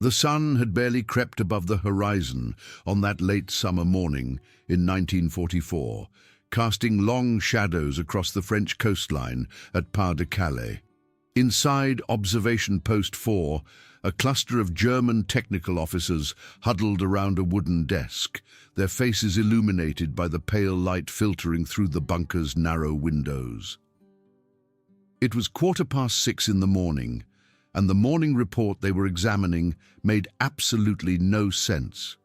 The sun had barely crept above the horizon on that late summer morning in 1944, casting long shadows across the French coastline at Pas-de-Calais. Inside Observation Post 4, a cluster of German technical officers huddled around a wooden desk, their faces illuminated by the pale light filtering through the bunker's narrow windows. It was 6:15 in the morning, and the morning report they were examining made absolutely no sense.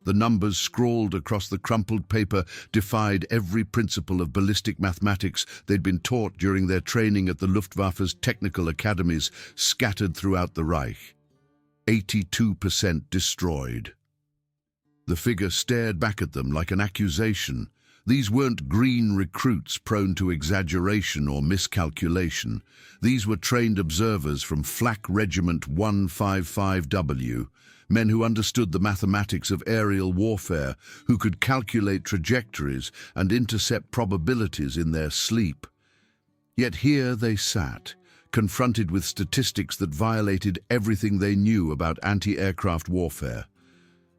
The numbers scrawled across the crumpled paper defied every principle of ballistic mathematics they'd been taught during their training at the Luftwaffe's technical academies scattered throughout the Reich. 82% destroyed. The figure stared back at them like an accusation. These weren't green recruits prone to exaggeration or miscalculation. These were trained observers from Flak Regiment 155W, men who understood the mathematics of aerial warfare, who could calculate trajectories and intercept probabilities in their sleep. Yet here they sat, confronted with statistics that violated everything they knew about anti-aircraft warfare.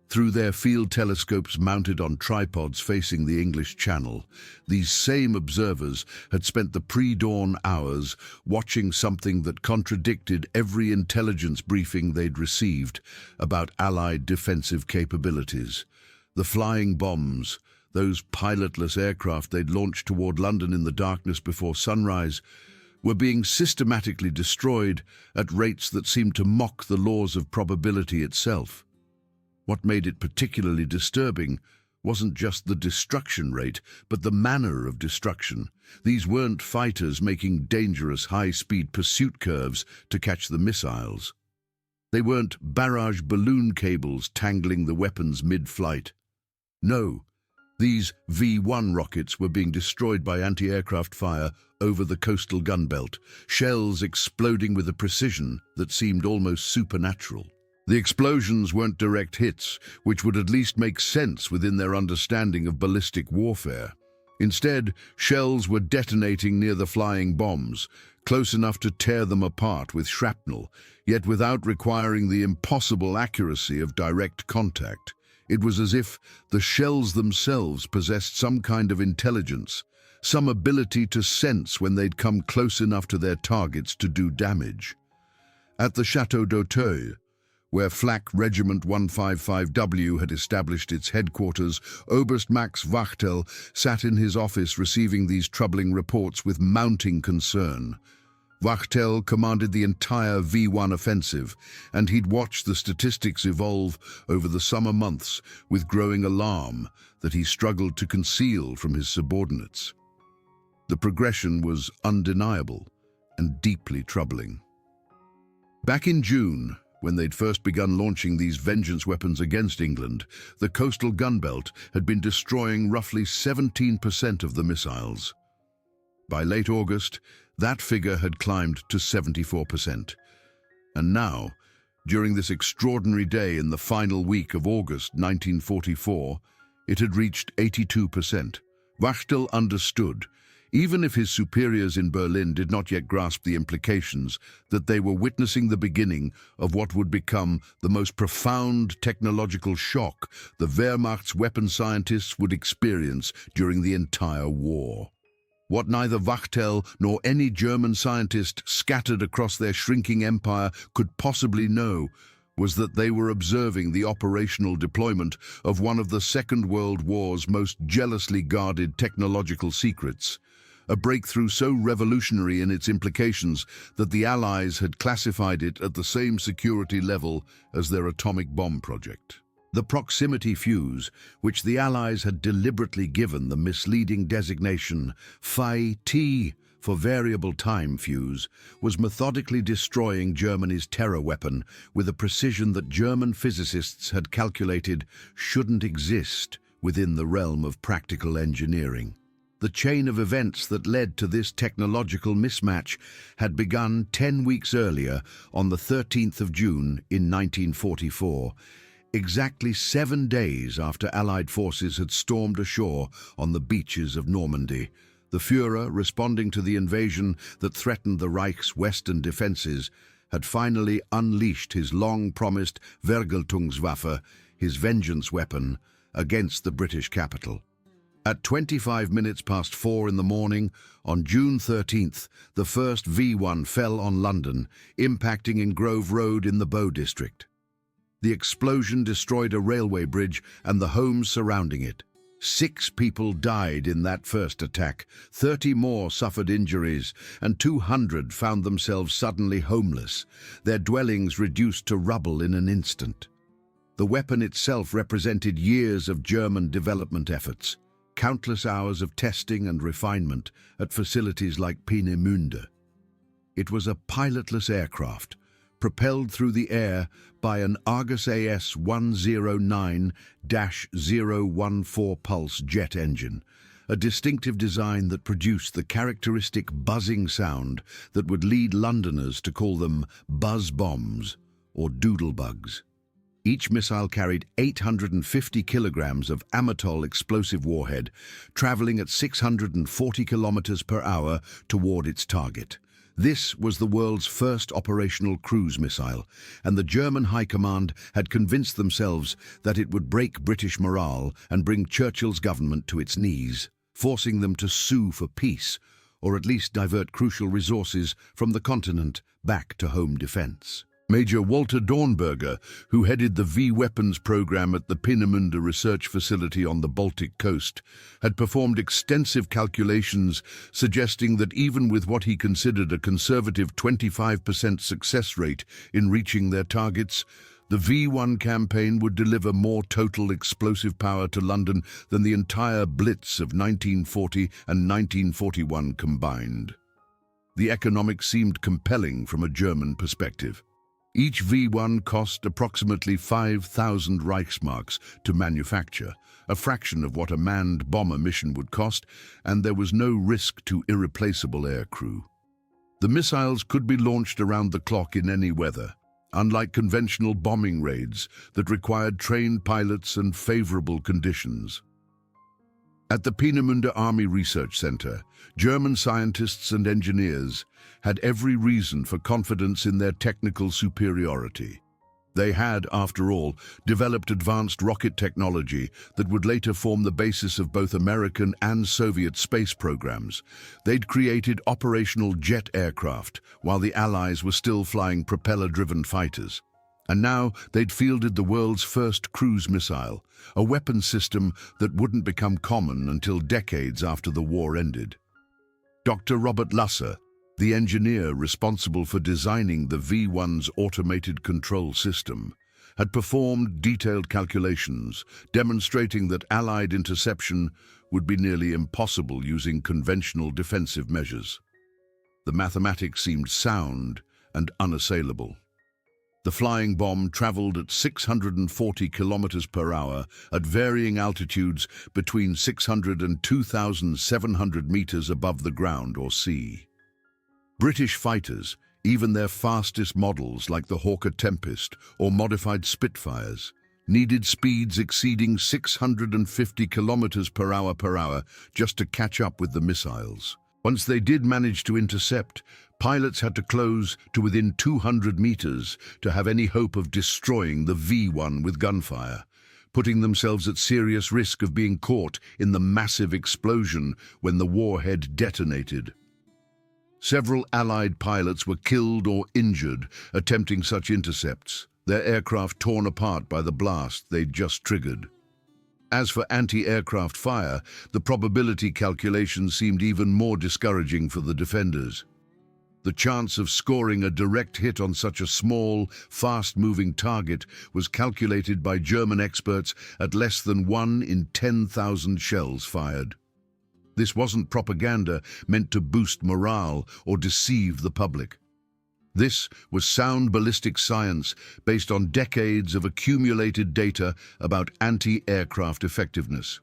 Through their field telescopes mounted on tripods facing the English Channel, these same observers had spent the pre-dawn hours watching something that contradicted every intelligence briefing they'd received about Allied defensive capabilities. The flying bombs, those pilotless aircraft they'd launched toward London in the darkness before sunrise, were being systematically destroyed at rates that seemed to mock the laws of probability itself. What made it particularly disturbing wasn't just the destruction rate, but the manner of destruction. These weren't fighters making dangerous high-speed pursuit curves to catch the missiles. They weren't barrage balloon cables tangling the weapons mid-flight. No, these V-1 rockets were being destroyed by anti-aircraft fire over the coastal gun belt, shells exploding with a precision that seemed almost supernatural. The explosions weren't direct hits, which would at least make sense within their understanding of ballistic warfare. Instead, shells were detonating near the flying bombs, close enough to tear them apart with shrapnel, yet without requiring the impossible accuracy of direct contact. It was as if the shells themselves possessed some kind of intelligence, some ability to sense when they'd come close enough to their targets to do damage. At the Château d'Auteuil, where Flak Regiment 155W had established its headquarters, Oberst Max Wachtel sat in his office receiving these troubling reports with mounting concern. Wachtel commanded the entire V-1 offensive, and he'd watched the statistics evolve over the summer months with growing alarm that he struggled to conceal from his subordinates. The progression was undeniable and deeply troubling. Back in June, when they'd first begun launching these vengeance weapons against England, the coastal gun belt had been destroying roughly 17% of the missiles. By late August, that figure had climbed to 74%. And now, during this extraordinary day in the final week of August 1944, it had reached 82%. Wachtel understood, even if his superiors in Berlin did not yet grasp the implications, that they were witnessing the beginning of what would become the most profound technological shock the Wehrmacht's weapon scientists would experience during the entire war. What neither Wachtel nor any German scientist scattered across their shrinking empire could possibly know was that they were observing the operational deployment of one of the Second World War's most jealously guarded technological secrets, a breakthrough so revolutionary in its implications that the Allies had classified it at the same security level as their atomic bomb project. The proximity fuse, which the Allies had deliberately given the misleading designation Phi-T for variable time fuse, was methodically destroying Germany's terror weapon with a precision that German physicists had calculated shouldn't exist within the realm of practical engineering. The chain of events that led to this technological mismatch had begun 10 weeks earlier, on the 13th of June in 1944, exactly 7 days after Allied forces had stormed ashore on the beaches of Normandy. The Führer, responding to the invasion that threatened the Reich's western defenses, had finally unleashed his long-promised Vergeltungswaffe, his vengeance weapon, against the British capital. At 25 minutes past 4 in the morning, on June 13th, the first V-1 fell on London, impacting in Grove Road in the Bow district. The explosion destroyed a railway bridge and the homes surrounding it. 6 people died in that first attack, 30 more suffered injuries, and 200 found themselves suddenly homeless, their dwellings reduced to rubble in an instant. The weapon itself represented years of German development efforts, countless hours of testing and refinement at facilities like Peenemünde. It was a pilotless aircraft, propelled through the air by an Argus AS-109-014 pulse jet engine, a distinctive design that produced the characteristic buzzing sound that would lead Londoners to call them buzz bombs or doodlebugs. Each missile carried 850 kilograms of Amatol explosive warhead, traveling at 640 kilometers per hour toward its target. This was the world's first operational cruise missile, and the German High Command had convinced themselves that it would break British morale and bring Churchill's government to its knees, forcing them to sue for peace, or at least divert crucial resources from the continent back to home defense. Major Walter Dornberger, who headed the V-weapons program at the Peenemünde research facility on the Baltic coast, had performed extensive calculations suggesting that even with what he considered a conservative 25% success rate in reaching their targets, the V-1 campaign would deliver more total explosive power to London than the entire Blitz of 1940 and 1941 combined. The economics seemed compelling from a German perspective. Each V-1 cost approximately 5,000 Reichsmarks to manufacture, a fraction of what a manned bomber mission would cost, and there was no risk to irreplaceable aircrew. The missiles could be launched around the clock in any weather, unlike conventional bombing raids that required trained pilots and favorable conditions. At the Peenemünde Army Research Center, German scientists and engineers had every reason for confidence in their technical superiority. They had, after all, developed advanced rocket technology that would later form the basis of both American and Soviet space programs. They'd created operational jet aircraft, while the Allies were still flying propeller-driven fighters. And now they'd fielded the world's first cruise missile, a weapon system that wouldn't become common until decades after the war ended. Dr. Robert Lusser, the engineer responsible for designing the V-1's automated control system, had performed detailed calculations demonstrating that Allied interception would be nearly impossible using conventional defensive measures. The mathematics seemed sound and unassailable. The flying bomb traveled at 640 kilometers per hour at varying altitudes between 600 and 2,700 meters above the ground or sea. British fighters, even their fastest models like the Hawker Tempest or modified Spitfires, needed speeds exceeding 650 kilometers per hour just to catch up with the missiles. Once they did manage to intercept, pilots had to close to within 200 meters to have any hope of destroying the V-1 with gunfire, putting themselves at serious risk of being caught in the massive explosion when the warhead detonated. Several Allied pilots were killed or injured attempting such intercepts, their aircraft torn apart by the blast they'd just triggered. As for anti-aircraft fire, the probability calculations seemed even more discouraging for the defenders. The chance of scoring a direct hit on such a small, fast-moving target was calculated by German experts at less than 1 in 10,000 shells fired. This wasn't propaganda meant to boost morale or deceive the public. This was sound ballistic science based on decades of accumulated data about anti-aircraft effectiveness.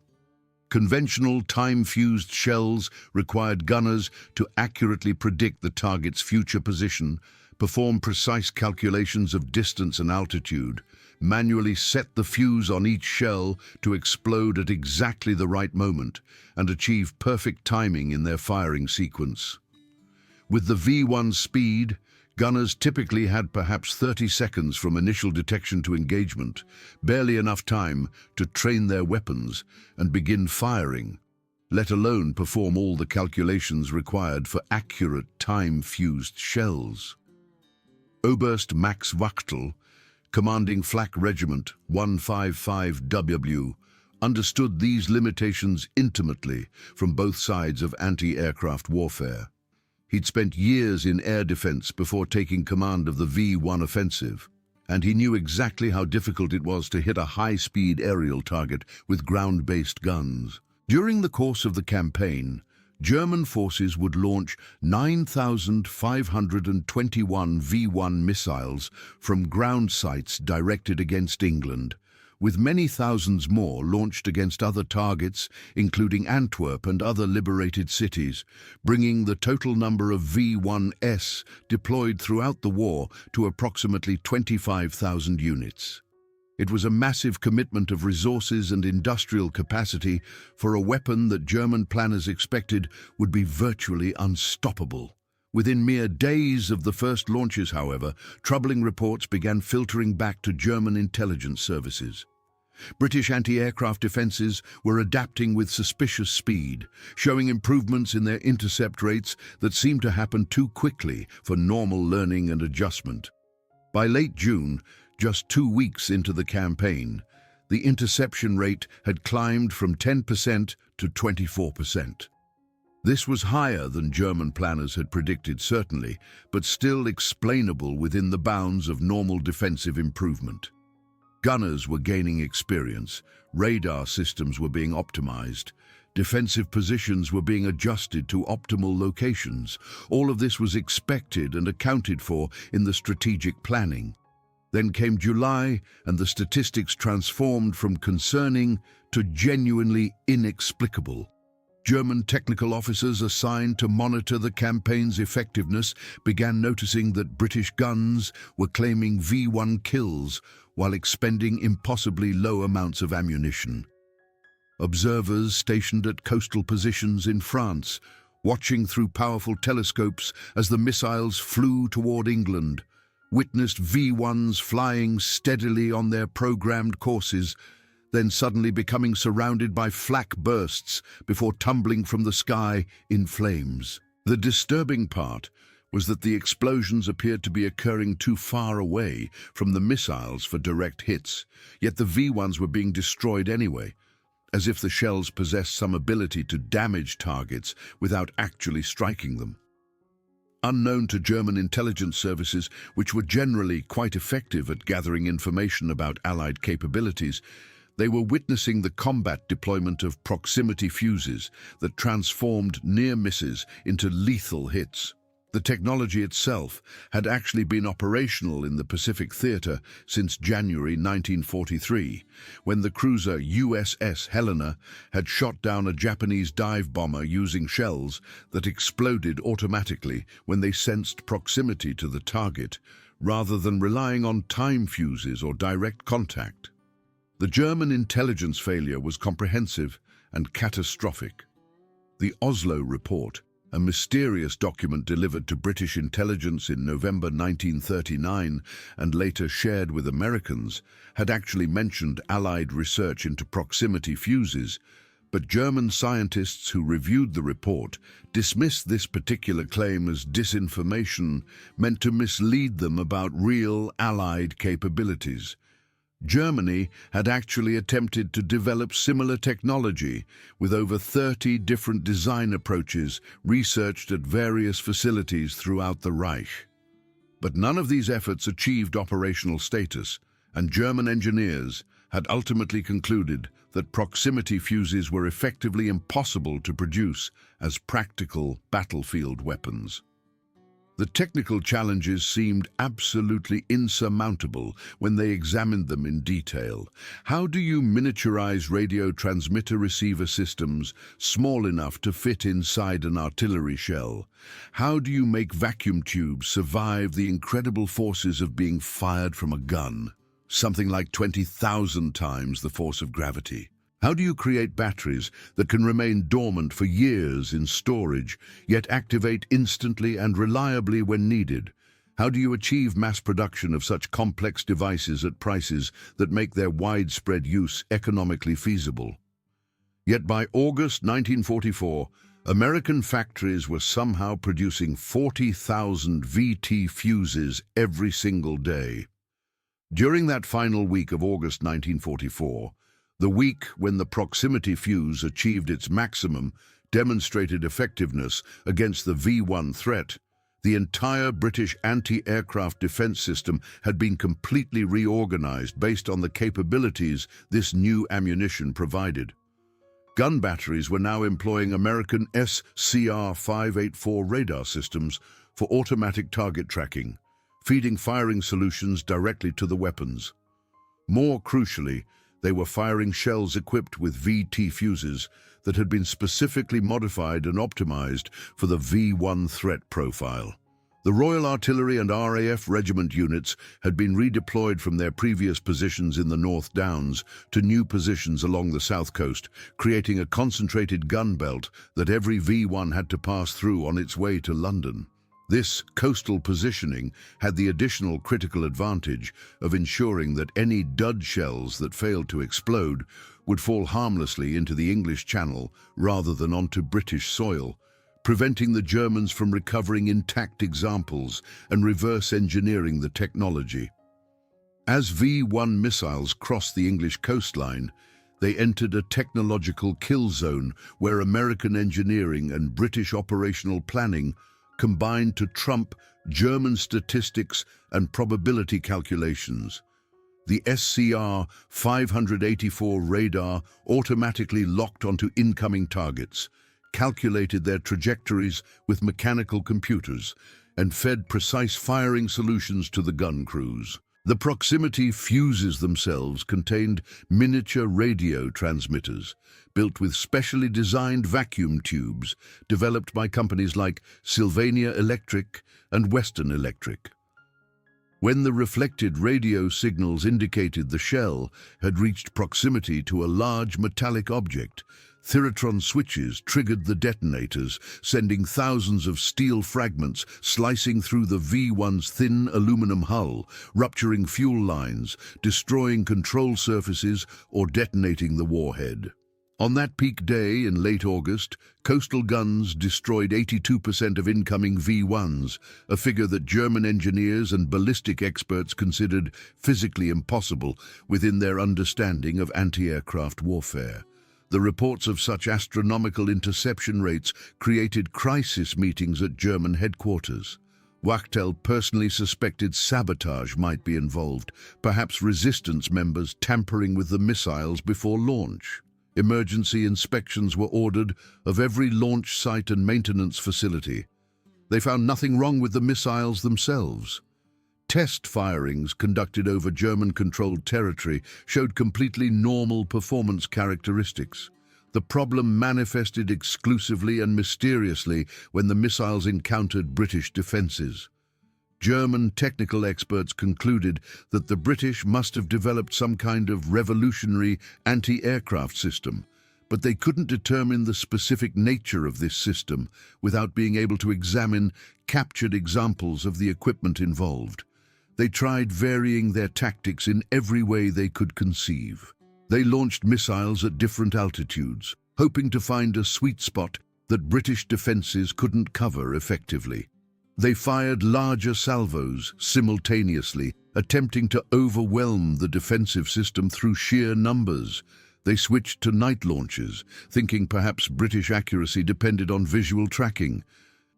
Conventional time-fused shells required gunners to accurately predict the target's future position, perform precise calculations of distance and altitude, manually set the fuse on each shell to explode at exactly the right moment, and achieve perfect timing in their firing sequence. With the V-1's speed, Gunners typically had perhaps 30 seconds from initial detection to engagement, barely enough time to train their weapons and begin firing, let alone perform all the calculations required for accurate time-fused shells. Oberst Max Wachtel, commanding Flak Regiment 155W, understood these limitations intimately from both sides of anti-aircraft warfare. He'd spent years in air defense before taking command of the V-1 offensive, and he knew exactly how difficult it was to hit a high-speed aerial target with ground-based guns. During the course of the campaign, German forces would launch 9,521 V-1 missiles from ground sites directed against England, with many thousands more launched against other targets, including Antwerp and other liberated cities, bringing the total number of V-1s deployed throughout the war to approximately 25,000 units. It was a massive commitment of resources and industrial capacity for a weapon that German planners expected would be virtually unstoppable. Within mere days of the first launches, however, troubling reports began filtering back to German intelligence services. British anti-aircraft defences were adapting with suspicious speed, showing improvements in their intercept rates that seemed to happen too quickly for normal learning and adjustment. By late June, just 2 weeks into the campaign, the interception rate had climbed from 10% to 24%. This was higher than German planners had predicted, certainly, but still explainable within the bounds of normal defensive improvement. Gunners were gaining experience, radar systems were being optimized, defensive positions were being adjusted to optimal locations. All of this was expected and accounted for in the strategic planning. Then came July, and the statistics transformed from concerning to genuinely inexplicable. German technical officers assigned to monitor the campaign's effectiveness began noticing that British guns were claiming V-1 kills while expending impossibly low amounts of ammunition. Observers stationed at coastal positions in France, watching through powerful telescopes as the missiles flew toward England, witnessed V-1s flying steadily on their programmed courses, then suddenly becoming surrounded by flak bursts before tumbling from the sky in flames. The disturbing part was that the explosions appeared to be occurring too far away from the missiles for direct hits, yet the V-1s were being destroyed anyway, as if the shells possessed some ability to damage targets without actually striking them. Unknown to German intelligence services, which were generally quite effective at gathering information about Allied capabilities, they were witnessing the combat deployment of proximity fuses that transformed near misses into lethal hits. The technology itself had actually been operational in the Pacific Theater since January 1943, when the cruiser USS Helena had shot down a Japanese dive bomber using shells that exploded automatically when they sensed proximity to the target, rather than relying on time fuses or direct contact. The German intelligence failure was comprehensive and catastrophic. The Oslo Report, a mysterious document delivered to British intelligence in November 1939 and later shared with Americans, had actually mentioned Allied research into proximity fuses, but German scientists who reviewed the report dismissed this particular claim as disinformation meant to mislead them about real Allied capabilities. Germany had actually attempted to develop similar technology with over 30 different design approaches researched at various facilities throughout the Reich. But none of these efforts achieved operational status, and German engineers had ultimately concluded that proximity fuses were effectively impossible to produce as practical battlefield weapons. The technical challenges seemed absolutely insurmountable when they examined them in detail. How do you miniaturize radio transmitter receiver systems small enough to fit inside an artillery shell? How do you make vacuum tubes survive the incredible forces of being fired from a gun, something like 20,000 times the force of gravity? How do you create batteries that can remain dormant for years in storage, yet activate instantly and reliably when needed? How do you achieve mass production of such complex devices at prices that make their widespread use economically feasible? Yet by August 1944, American factories were somehow producing 40,000 VT fuses every single day. During that final week of August 1944, the week when the proximity fuse achieved its maximum, demonstrated effectiveness against the V-1 threat, the entire British anti-aircraft defense system had been completely reorganized based on the capabilities this new ammunition provided. Gun batteries were now employing American SCR-584 radar systems for automatic target tracking, feeding firing solutions directly to the weapons. More crucially, they were firing shells equipped with VT fuses that had been specifically modified and optimized for the V-1 threat profile. The Royal Artillery and RAF regiment units had been redeployed from their previous positions in the North Downs to new positions along the south coast, creating a concentrated gun belt that every V-1 had to pass through on its way to London. This coastal positioning had the additional critical advantage of ensuring that any dud shells that failed to explode would fall harmlessly into the English Channel rather than onto British soil, preventing the Germans from recovering intact examples and reverse engineering the technology. As V-1 missiles crossed the English coastline, they entered a technological kill zone where American engineering and British operational planning combined to trump German statistics and probability calculations. The SCR-584 radar automatically locked onto incoming targets, calculated their trajectories with mechanical computers, and fed precise firing solutions to the gun crews. The proximity fuses themselves contained miniature radio transmitters, built with specially designed vacuum tubes developed by companies like Sylvania Electric and Western Electric. When the reflected radio signals indicated the shell had reached proximity to a large metallic object, Thyratron switches triggered the detonators, sending thousands of steel fragments slicing through the V-1's thin aluminum hull, rupturing fuel lines, destroying control surfaces, or detonating the warhead. On that peak day in late August, coastal guns destroyed 82% of incoming V-1s, a figure that German engineers and ballistic experts considered physically impossible within their understanding of anti-aircraft warfare. The reports of such astronomical interception rates created crisis meetings at German headquarters. Wachtel personally suspected sabotage might be involved, perhaps resistance members tampering with the missiles before launch. Emergency inspections were ordered of every launch site and maintenance facility. They found nothing wrong with the missiles themselves. Test firings conducted over German-controlled territory showed completely normal performance characteristics. The problem manifested exclusively and mysteriously when the missiles encountered British defenses. German technical experts concluded that the British must have developed some kind of revolutionary anti-aircraft system, but they couldn't determine the specific nature of this system without being able to examine captured examples of the equipment involved. They tried varying their tactics in every way they could conceive. They launched missiles at different altitudes, hoping to find a sweet spot that British defenses couldn't cover effectively. They fired larger salvos simultaneously, attempting to overwhelm the defensive system through sheer numbers. They switched to night launches, thinking perhaps British accuracy depended on visual tracking.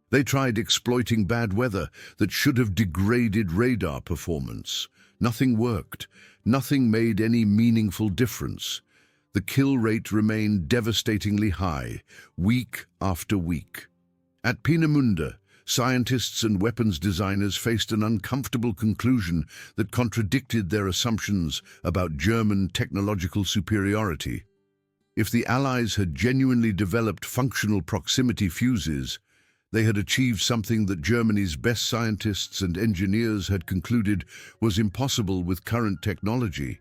They tried exploiting bad weather that should have degraded radar performance. Nothing worked. Nothing made any meaningful difference. The kill rate remained devastatingly high, week after week. At Peenemünde, scientists and weapons designers faced an uncomfortable conclusion that contradicted their assumptions about German technological superiority. If the Allies had genuinely developed functional proximity fuses, they had achieved something that Germany's best scientists and engineers had concluded was impossible with current technology.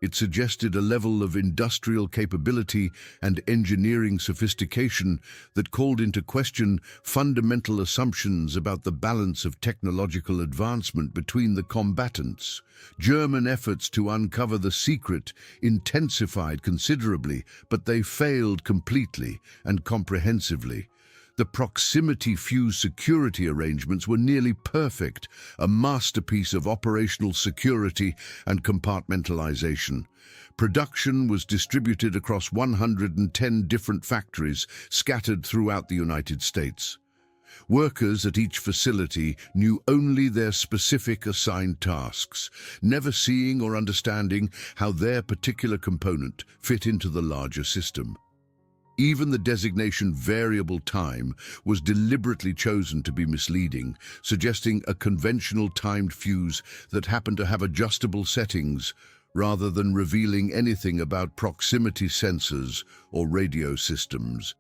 It suggested a level of industrial capability and engineering sophistication that called into question fundamental assumptions about the balance of technological advancement between the combatants. German efforts to uncover the secret intensified considerably, but they failed completely and comprehensively. The proximity fuse security arrangements were nearly perfect, a masterpiece of operational security and compartmentalization. Production was distributed across 110 different factories scattered throughout the United States. Workers at each facility knew only their specific assigned tasks, never seeing or understanding how their particular component fit into the larger system. Even the designation variable time was deliberately chosen to be misleading, suggesting a conventional timed fuse that happened to have adjustable settings rather than revealing anything about proximity sensors or radio systems.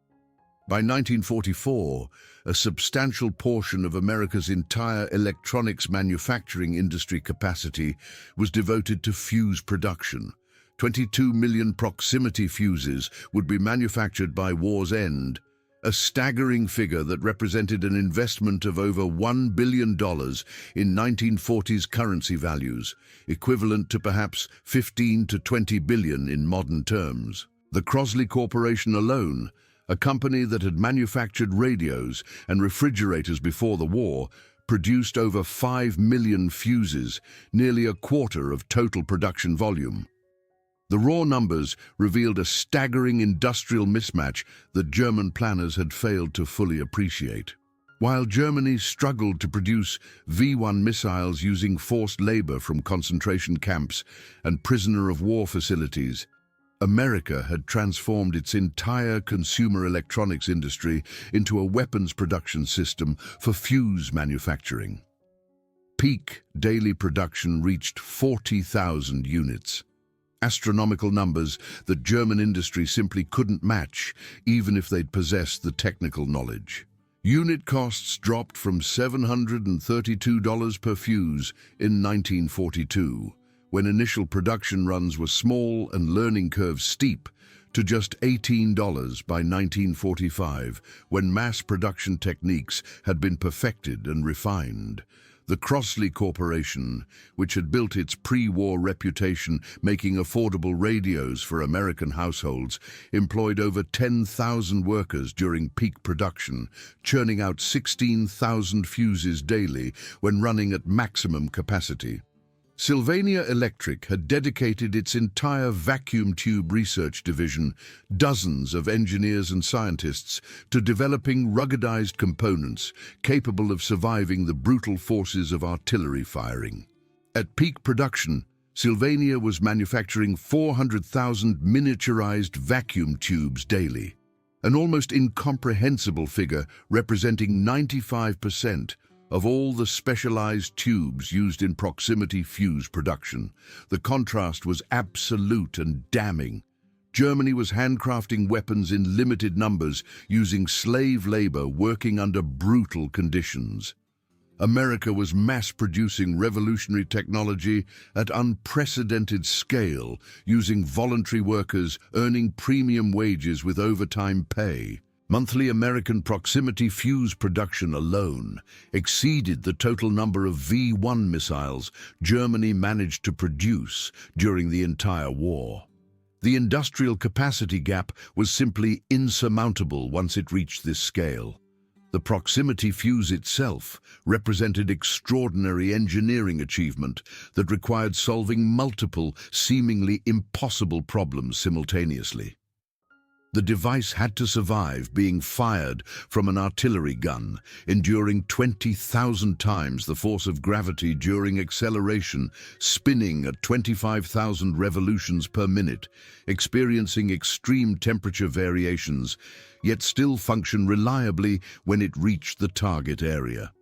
By 1944, a substantial portion of America's entire electronics manufacturing industry capacity was devoted to fuse production. 22 million proximity fuses would be manufactured by war's end, a staggering figure that represented an investment of over $1 billion in 1940s currency values, equivalent to perhaps 15 to 20 billion in modern terms. The Crosley Corporation alone, a company that had manufactured radios and refrigerators before the war, produced over 5 million fuses, nearly a quarter of total production volume. The raw numbers revealed a staggering industrial mismatch that German planners had failed to fully appreciate. While Germany struggled to produce V-1 missiles using forced labor from concentration camps and prisoner-of-war facilities, America had transformed its entire consumer electronics industry into a weapons production system for fuse manufacturing. Peak daily production reached 40,000 units. Astronomical numbers that German industry simply couldn't match, even if they'd possessed the technical knowledge. Unit costs dropped from $732 per fuse in 1942, when initial production runs were small and learning curves steep, to just $18 by 1945, when mass production techniques had been perfected and refined. The Crosley Corporation, which had built its pre-war reputation making affordable radios for American households, employed over 10,000 workers during peak production, churning out 16,000 fuses daily when running at maximum capacity. Sylvania Electric had dedicated its entire vacuum tube research division, dozens of engineers and scientists, to developing ruggedized components capable of surviving the brutal forces of artillery firing. At peak production, Sylvania was manufacturing 400,000 miniaturized vacuum tubes daily, an almost incomprehensible figure representing 95% of all the specialized tubes used in proximity fuse production. The contrast was absolute and damning. Germany was handcrafting weapons in limited numbers, using slave labor working under brutal conditions. America was mass-producing revolutionary technology at unprecedented scale, using voluntary workers earning premium wages with overtime pay. Monthly American proximity fuse production alone exceeded the total number of V-1 missiles Germany managed to produce during the entire war. The industrial capacity gap was simply insurmountable once it reached this scale. The proximity fuse itself represented extraordinary engineering achievement that required solving multiple, seemingly impossible problems simultaneously. The device had to survive being fired from an artillery gun, enduring 20,000 times the force of gravity during acceleration, spinning at 25,000 revolutions per minute, experiencing extreme temperature variations, yet still function reliably when it reached the target area.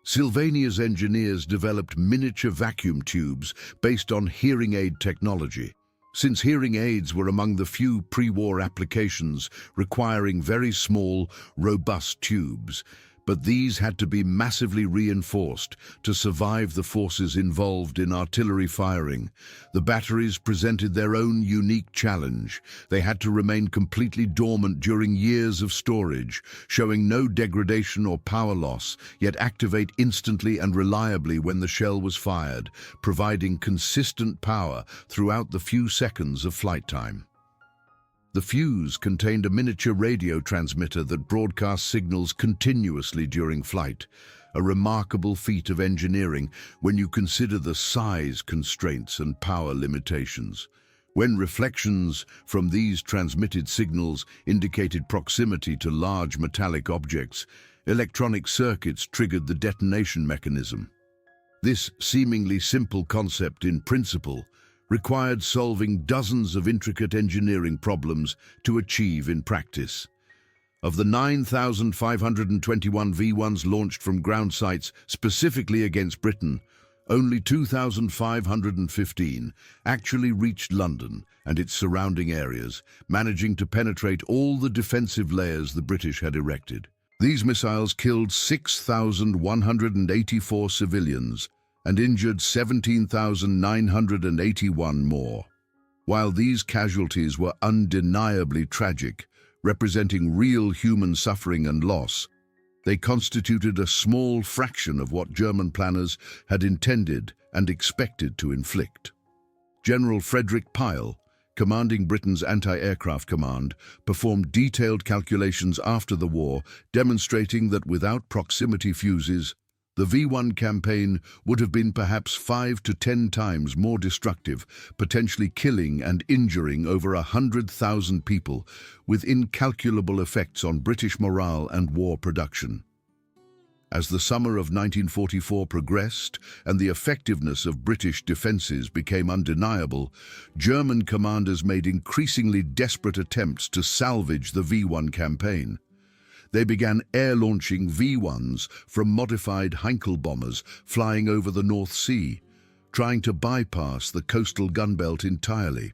Sylvania's engineers developed miniature vacuum tubes based on hearing aid technology. Since hearing aids were among the few pre-war applications requiring very small, robust tubes, but these had to be massively reinforced to survive the forces involved in artillery firing. The batteries presented their own unique challenge. They had to remain completely dormant during years of storage, showing no degradation or power loss, yet activate instantly and reliably when the shell was fired, providing consistent power throughout the few seconds of flight time. The fuse contained a miniature radio transmitter that broadcast signals continuously during flight, a remarkable feat of engineering when you consider the size constraints and power limitations. When reflections from these transmitted signals indicated proximity to large metallic objects, electronic circuits triggered the detonation mechanism. This seemingly simple concept in principle required solving dozens of intricate engineering problems to achieve in practice. Of the 9,521 V-1s launched from ground sites specifically against Britain, only 2,515 actually reached London and its surrounding areas, managing to penetrate all the defensive layers the British had erected. These missiles killed 6,184 civilians and injured 17,981 more. While these casualties were undeniably tragic, representing real human suffering and loss, they constituted a small fraction of what German planners had intended and expected to inflict. General Frederick Pyle, commanding Britain's anti-aircraft command, performed detailed calculations after the war, demonstrating that without proximity fuses, the V-1 campaign would have been perhaps 5 to 10 times more destructive, potentially killing and injuring over 100,000 people, with incalculable effects on British morale and war production. As the summer of 1944 progressed and the effectiveness of British defences became undeniable, German commanders made increasingly desperate attempts to salvage the V-1 campaign. They began air-launching V-1s from modified Heinkel bombers flying over the North Sea, trying to bypass the coastal gunbelt entirely.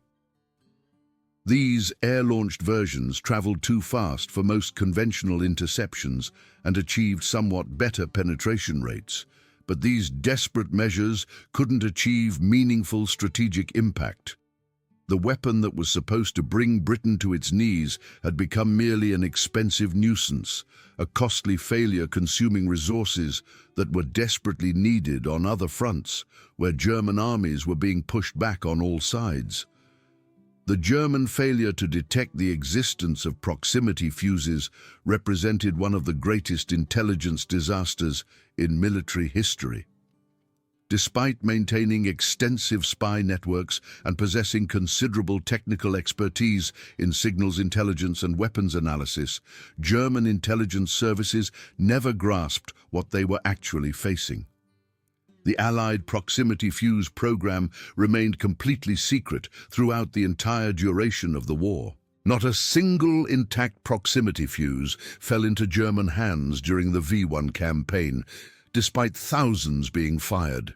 These air-launched versions traveled too fast for most conventional interceptions and achieved somewhat better penetration rates, but these desperate measures couldn't achieve meaningful strategic impact. The weapon that was supposed to bring Britain to its knees had become merely an expensive nuisance, a costly failure consuming resources that were desperately needed on other fronts, where German armies were being pushed back on all sides. The German failure to detect the existence of proximity fuses represented one of the greatest intelligence disasters in military history. Despite maintaining extensive spy networks and possessing considerable technical expertise in signals intelligence and weapons analysis, German intelligence services never grasped what they were actually facing. The Allied proximity fuse program remained completely secret throughout the entire duration of the war. Not a single intact proximity fuse fell into German hands during the V-1 campaign, despite thousands being fired.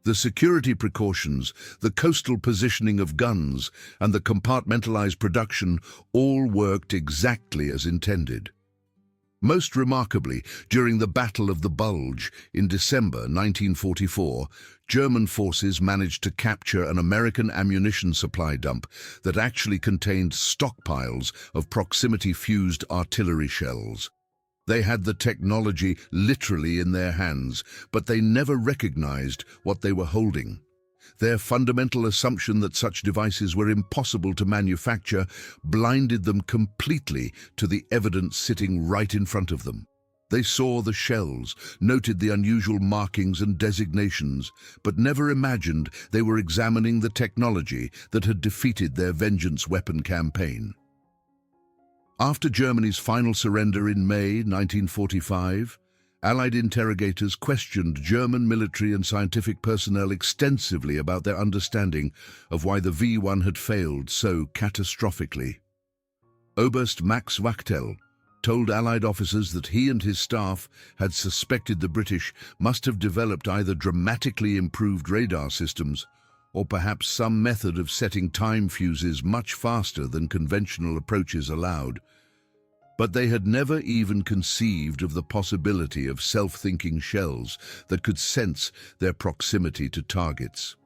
The security precautions, the coastal positioning of guns, and the compartmentalized production all worked exactly as intended. Most remarkably, during the Battle of the Bulge in December 1944, German forces managed to capture an American ammunition supply dump that actually contained stockpiles of proximity-fused artillery shells. They had the technology literally in their hands, but they never recognized what they were holding. Their fundamental assumption that such devices were impossible to manufacture blinded them completely to the evidence sitting right in front of them. They saw the shells, noted the unusual markings and designations, but never imagined they were examining the technology that had defeated their vengeance weapon campaign. After Germany's final surrender in May 1945, Allied interrogators questioned German military and scientific personnel extensively about their understanding of why the V-1 had failed so catastrophically. Oberst Max Wachtel told Allied officers that he and his staff had suspected the British must have developed either dramatically improved radar systems or perhaps some method of setting time fuses much faster than conventional approaches allowed. But they had never even conceived of the possibility of self-thinking shells that could sense their proximity to targets.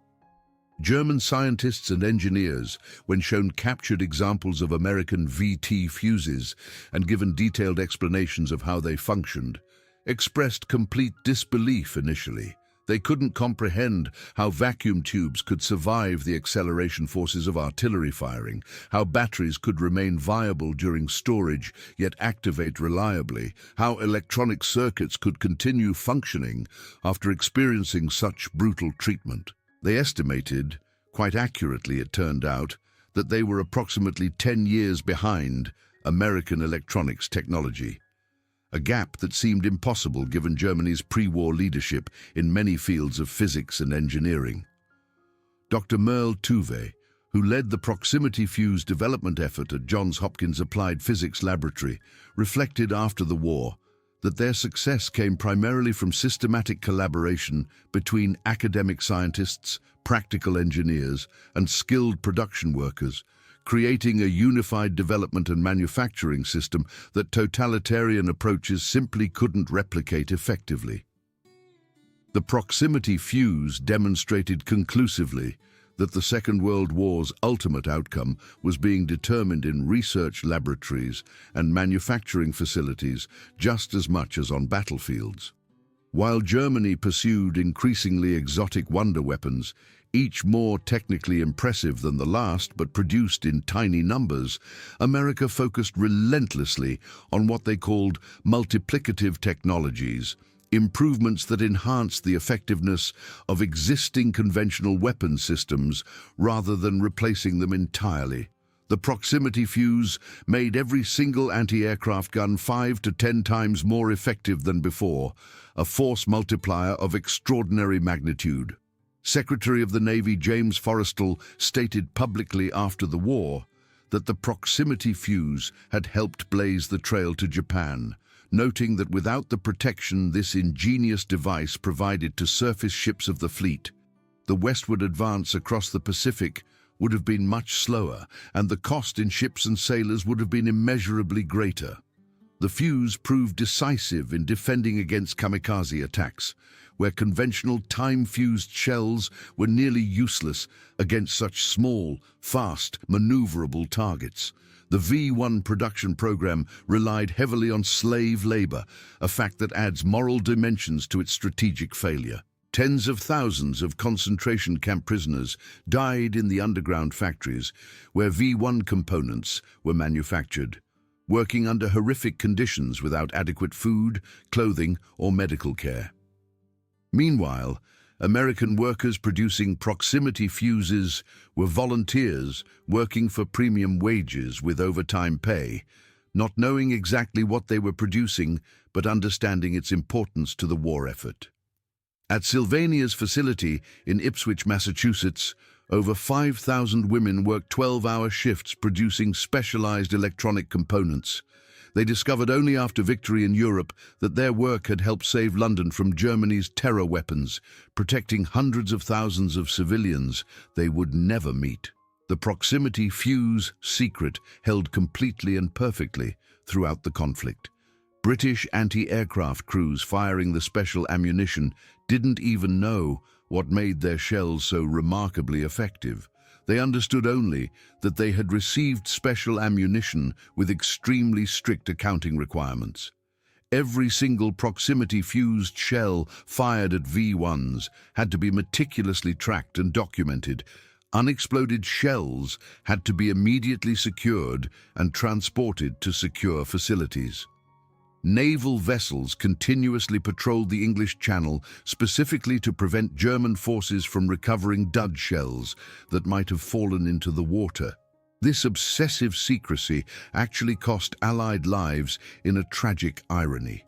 German scientists and engineers, when shown captured examples of American VT fuses and given detailed explanations of how they functioned, expressed complete disbelief initially. They couldn't comprehend how vacuum tubes could survive the acceleration forces of artillery firing, how batteries could remain viable during storage yet activate reliably, how electronic circuits could continue functioning after experiencing such brutal treatment. They estimated, quite accurately it turned out, that they were approximately 10 years behind American electronics technology. A gap that seemed impossible given Germany's pre-war leadership in many fields of physics and engineering. Dr. Merle Tuve, who led the proximity fuse development effort at Johns Hopkins Applied Physics Laboratory, reflected after the war that their success came primarily from systematic collaboration between academic scientists, practical engineers, and skilled production workers, creating a unified development and manufacturing system that totalitarian approaches simply couldn't replicate effectively. The proximity fuse demonstrated conclusively that the Second World War's ultimate outcome was being determined in research laboratories and manufacturing facilities just as much as on battlefields. While Germany pursued increasingly exotic wonder weapons, each more technically impressive than the last but produced in tiny numbers, America focused relentlessly on what they called multiplicative technologies, improvements that enhanced the effectiveness of existing conventional weapon systems rather than replacing them entirely. The proximity fuse made every single anti-aircraft gun 5 to 10 times more effective than before, a force multiplier of extraordinary magnitude. Secretary of the Navy James Forrestal stated publicly after the war that the proximity fuse had helped blaze the trail to Japan, noting that without the protection this ingenious device provided to surface ships of the fleet, the westward advance across the Pacific would have been much slower, and the cost in ships and sailors would have been immeasurably greater. The fuse proved decisive in defending against kamikaze attacks, where conventional time-fused shells were nearly useless against such small, fast, maneuverable targets. The V-1 production program relied heavily on slave labor, a fact that adds moral dimensions to its strategic failure. Tens of thousands of concentration camp prisoners died in the underground factories where V-1 components were manufactured, working under horrific conditions without adequate food, clothing, or medical care. Meanwhile, American workers producing proximity fuses were volunteers working for premium wages with overtime pay, not knowing exactly what they were producing but understanding its importance to the war effort. At Sylvania's facility in Ipswich, Massachusetts, over 5,000 women worked 12-hour shifts producing specialized electronic components. They discovered only after victory in Europe that their work had helped save London from Germany's terror weapons, protecting hundreds of thousands of civilians they would never meet. The proximity fuse secret held completely and perfectly throughout the conflict. British anti-aircraft crews firing the special ammunition didn't even know what made their shells so remarkably effective. They understood only that they had received special ammunition with extremely strict accounting requirements. Every single proximity-fused shell fired at V-1s had to be meticulously tracked and documented. Unexploded shells had to be immediately secured and transported to secure facilities. Naval vessels continuously patrolled the English Channel specifically to prevent German forces from recovering dud shells that might have fallen into the water. This obsessive secrecy actually cost Allied lives in a tragic irony.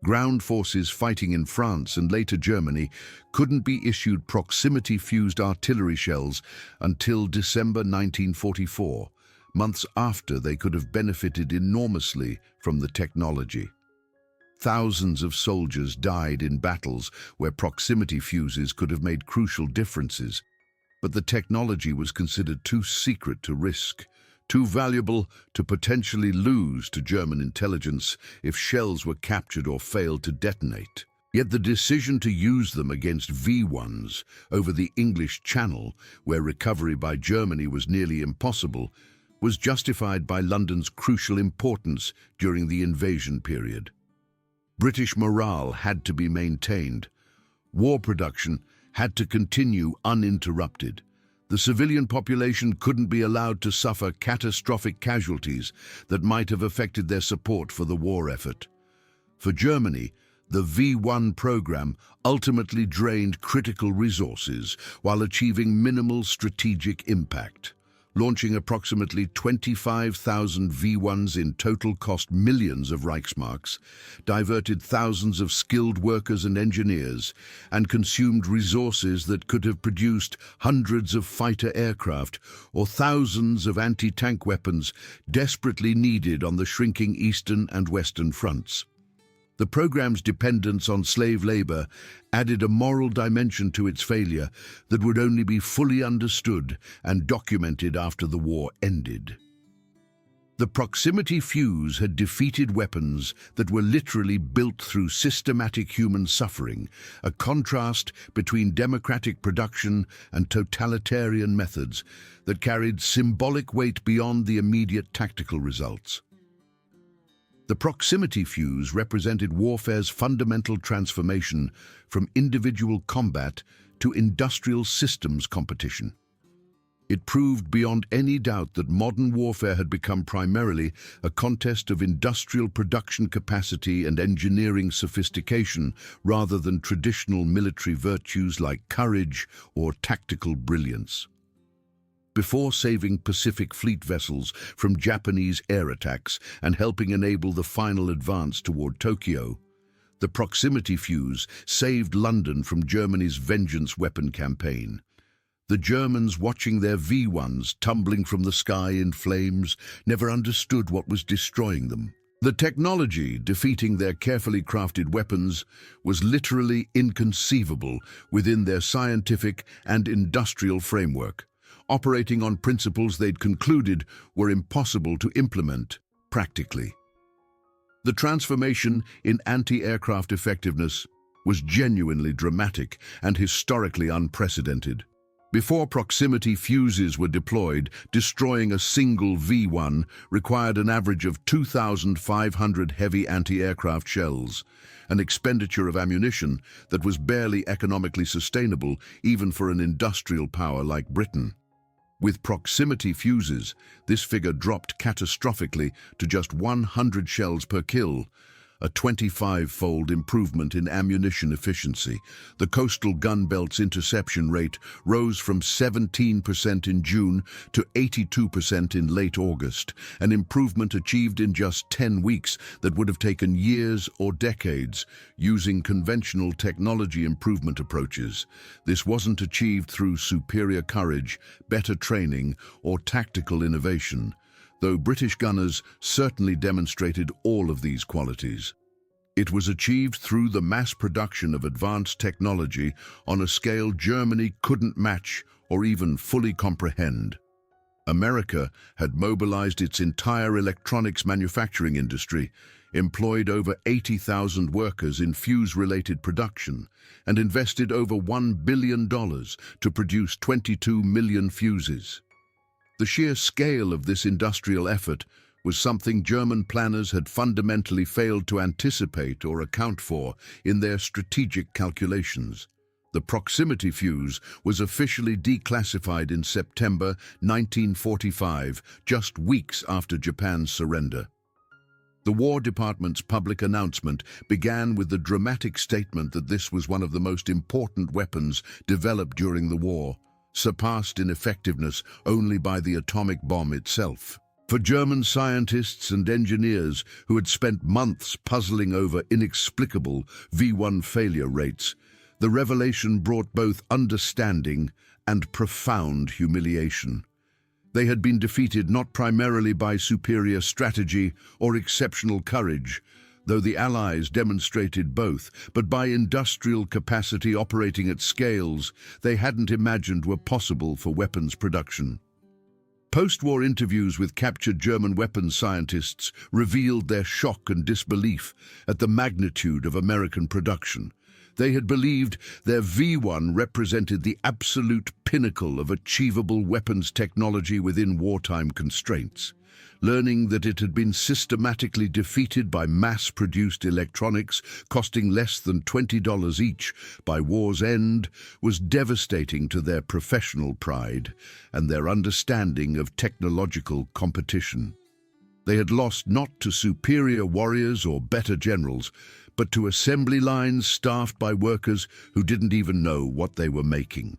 Ground forces fighting in France and later Germany couldn't be issued proximity-fused artillery shells until December 1944. Months after they could have benefited enormously from the technology. Thousands of soldiers died in battles where proximity fuses could have made crucial differences, but the technology was considered too secret to risk, too valuable to potentially lose to German intelligence if shells were captured or failed to detonate. Yet the decision to use them against V-1s over the English Channel, where recovery by Germany was nearly impossible, was justified by London's crucial importance during the invasion period. British morale had to be maintained. War production had to continue uninterrupted. The civilian population couldn't be allowed to suffer catastrophic casualties that might have affected their support for the war effort. For Germany, the V-1 program ultimately drained critical resources while achieving minimal strategic impact. Launching approximately 25,000 V-1s in total cost millions of Reichsmarks, diverted thousands of skilled workers and engineers, and consumed resources that could have produced hundreds of fighter aircraft or thousands of anti-tank weapons desperately needed on the shrinking eastern and western fronts. The program's dependence on slave labor added a moral dimension to its failure that would only be fully understood and documented after the war ended. The proximity fuse had defeated weapons that were literally built through systematic human suffering, a contrast between democratic production and totalitarian methods that carried symbolic weight beyond the immediate tactical results. The proximity fuse represented warfare's fundamental transformation from individual combat to industrial systems competition. It proved beyond any doubt that modern warfare had become primarily a contest of industrial production capacity and engineering sophistication rather than traditional military virtues like courage or tactical brilliance. Before saving Pacific Fleet vessels from Japanese air attacks and helping enable the final advance toward Tokyo, the proximity fuse saved London from Germany's vengeance weapon campaign. The Germans, watching their V-1s tumbling from the sky in flames, never understood what was destroying them. The technology defeating their carefully crafted weapons was literally inconceivable within their scientific and industrial framework, operating on principles they'd concluded were impossible to implement practically. The transformation in anti-aircraft effectiveness was genuinely dramatic and historically unprecedented. Before proximity fuses were deployed, destroying a single V-1 required an average of 2,500 heavy anti-aircraft shells, an expenditure of ammunition that was barely economically sustainable even for an industrial power like Britain. With proximity fuses, this figure dropped catastrophically to just 100 shells per kill, a 25-fold improvement in ammunition efficiency. The coastal gun belt's interception rate rose from 17% in June to 82% in late August, an improvement achieved in just 10 weeks that would have taken years or decades using conventional technology improvement approaches. This wasn't achieved through superior courage, better training, or tactical innovation, though British gunners certainly demonstrated all of these qualities. It was achieved through the mass production of advanced technology on a scale Germany couldn't match or even fully comprehend. America had mobilized its entire electronics manufacturing industry, employed over 80,000 workers in fuse-related production, and invested over $1 billion to produce 22 million fuses. The sheer scale of this industrial effort was something German planners had fundamentally failed to anticipate or account for in their strategic calculations. The proximity fuse was officially declassified in September 1945, just weeks after Japan's surrender. The War Department's public announcement began with the dramatic statement that this was one of the most important weapons developed during the war, surpassed in effectiveness only by the atomic bomb itself. For German scientists and engineers who had spent months puzzling over inexplicable V-1 failure rates, the revelation brought both understanding and profound humiliation. They had been defeated not primarily by superior strategy or exceptional courage, though the Allies demonstrated both, but by industrial capacity operating at scales they hadn't imagined were possible for weapons production. Post-war interviews with captured German weapons scientists revealed their shock and disbelief at the magnitude of American production. They had believed their V-1 represented the absolute pinnacle of achievable weapons technology within wartime constraints. Learning that it had been systematically defeated by mass-produced electronics costing less than $20 each by war's end was devastating to their professional pride and their understanding of technological competition. They had lost not to superior warriors or better generals, but to assembly lines staffed by workers who didn't even know what they were making,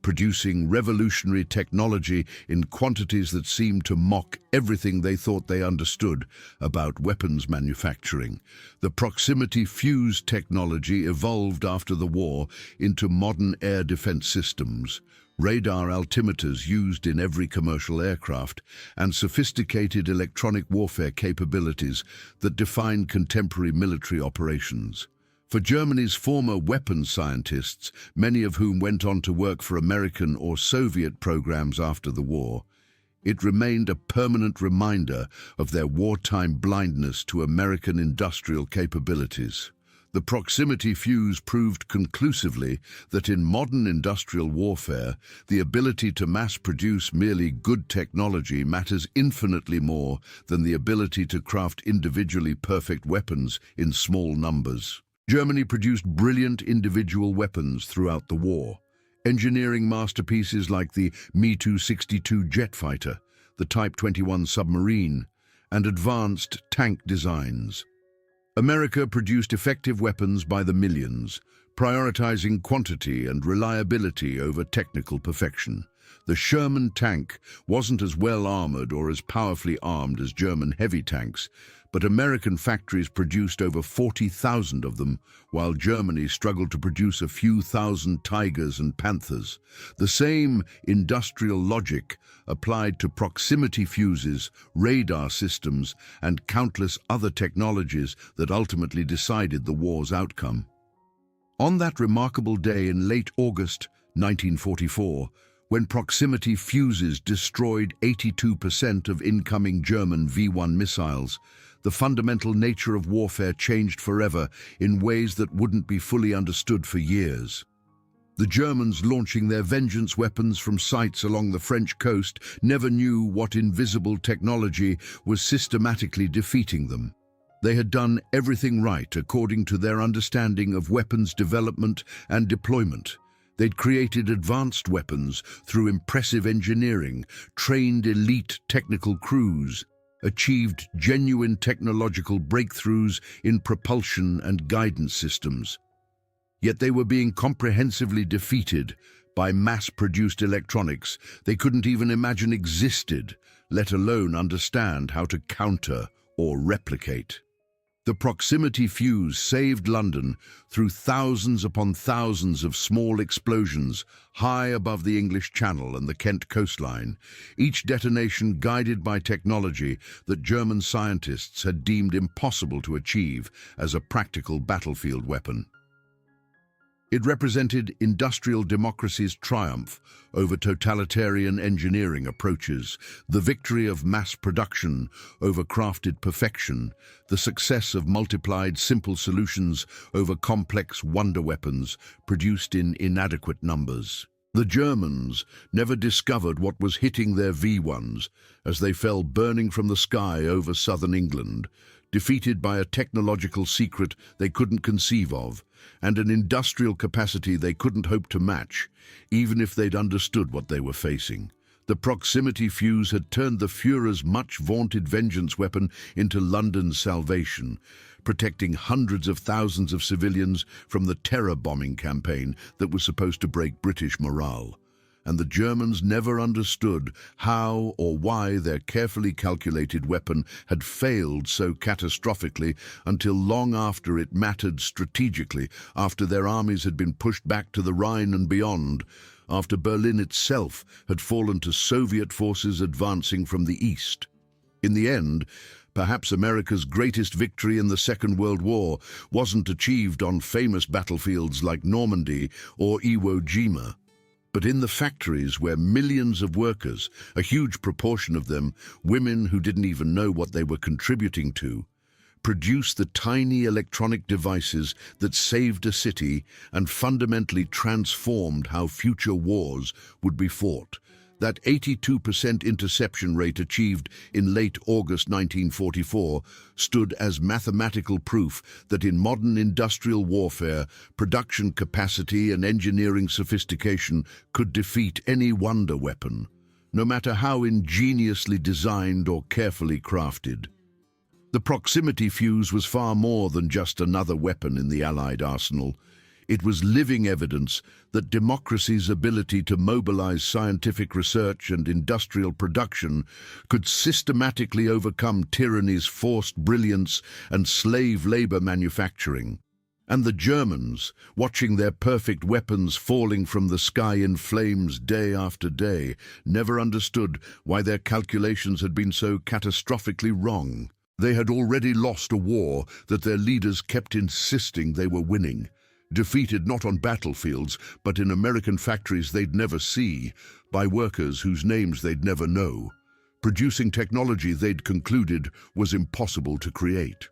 producing revolutionary technology in quantities that seemed to mock everything they thought they understood about weapons manufacturing. The proximity fuse technology evolved after the war into modern air defense systems, radar altimeters used in every commercial aircraft, and sophisticated electronic warfare capabilities that define contemporary military operations. For Germany's former weapons scientists, many of whom went on to work for American or Soviet programs after the war, it remained a permanent reminder of their wartime blindness to American industrial capabilities. The proximity fuse proved conclusively that in modern industrial warfare, the ability to mass-produce merely good technology matters infinitely more than the ability to craft individually perfect weapons in small numbers. Germany produced brilliant individual weapons throughout the war, engineering masterpieces like the Me-262 jet fighter, the Type 21 submarine, and advanced tank designs. America produced effective weapons by the millions, prioritizing quantity and reliability over technical perfection. The Sherman tank wasn't as well armored or as powerfully armed as German heavy tanks, but American factories produced over 40,000 of them, while Germany struggled to produce a few thousand Tigers and Panthers. The same industrial logic applied to proximity fuses, radar systems, and countless other technologies that ultimately decided the war's outcome. On that remarkable day in late August 1944, when proximity fuses destroyed 82% of incoming German V-1 missiles, the fundamental nature of warfare changed forever in ways that wouldn't be fully understood for years. The Germans, launching their vengeance weapons from sites along the French coast, never knew what invisible technology was systematically defeating them. They had done everything right according to their understanding of weapons development and deployment. They'd created advanced weapons through impressive engineering, trained elite technical crews, achieved genuine technological breakthroughs in propulsion and guidance systems. Yet they were being comprehensively defeated by mass-produced electronics they couldn't even imagine existed, let alone understand how to counter or replicate. The proximity fuse saved London through thousands upon thousands of small explosions high above the English Channel and the Kent coastline, each detonation guided by technology that German scientists had deemed impossible to achieve as a practical battlefield weapon. It represented industrial democracy's triumph over totalitarian engineering approaches, the victory of mass production over crafted perfection, the success of multiplied simple solutions over complex wonder weapons produced in inadequate numbers. The Germans never discovered what was hitting their V-1s as they fell burning from the sky over southern England, defeated by a technological secret they couldn't conceive of, and an industrial capacity they couldn't hope to match, even if they'd understood what they were facing. The proximity fuse had turned the Führer's much-vaunted vengeance weapon into London's salvation, protecting hundreds of thousands of civilians from the terror bombing campaign that was supposed to break British morale. And the Germans never understood how or why their carefully calculated weapon had failed so catastrophically until long after it mattered strategically, after their armies had been pushed back to the Rhine and beyond, after Berlin itself had fallen to Soviet forces advancing from the east. In the end, perhaps America's greatest victory in the Second World War wasn't achieved on famous battlefields like Normandy or Iwo Jima, But in the factories where millions of workers, a huge proportion of them women who didn't even know what they were contributing to, produced the tiny electronic devices that saved a city and fundamentally transformed how future wars would be fought. That 82% interception rate achieved in late August 1944 stood as mathematical proof that in modern industrial warfare, production capacity and engineering sophistication could defeat any wonder weapon, no matter how ingeniously designed or carefully crafted. The proximity fuse was far more than just another weapon in the Allied arsenal. It was living evidence that democracy's ability to mobilize scientific research and industrial production could systematically overcome tyranny's forced brilliance and slave labor manufacturing. And the Germans, watching their perfect weapons falling from the sky in flames day after day, never understood why their calculations had been so catastrophically wrong. They had already lost a war that their leaders kept insisting they were winning. Defeated not on battlefields, but in American factories they'd never see, by workers whose names they'd never know, producing technology they'd concluded was impossible to create.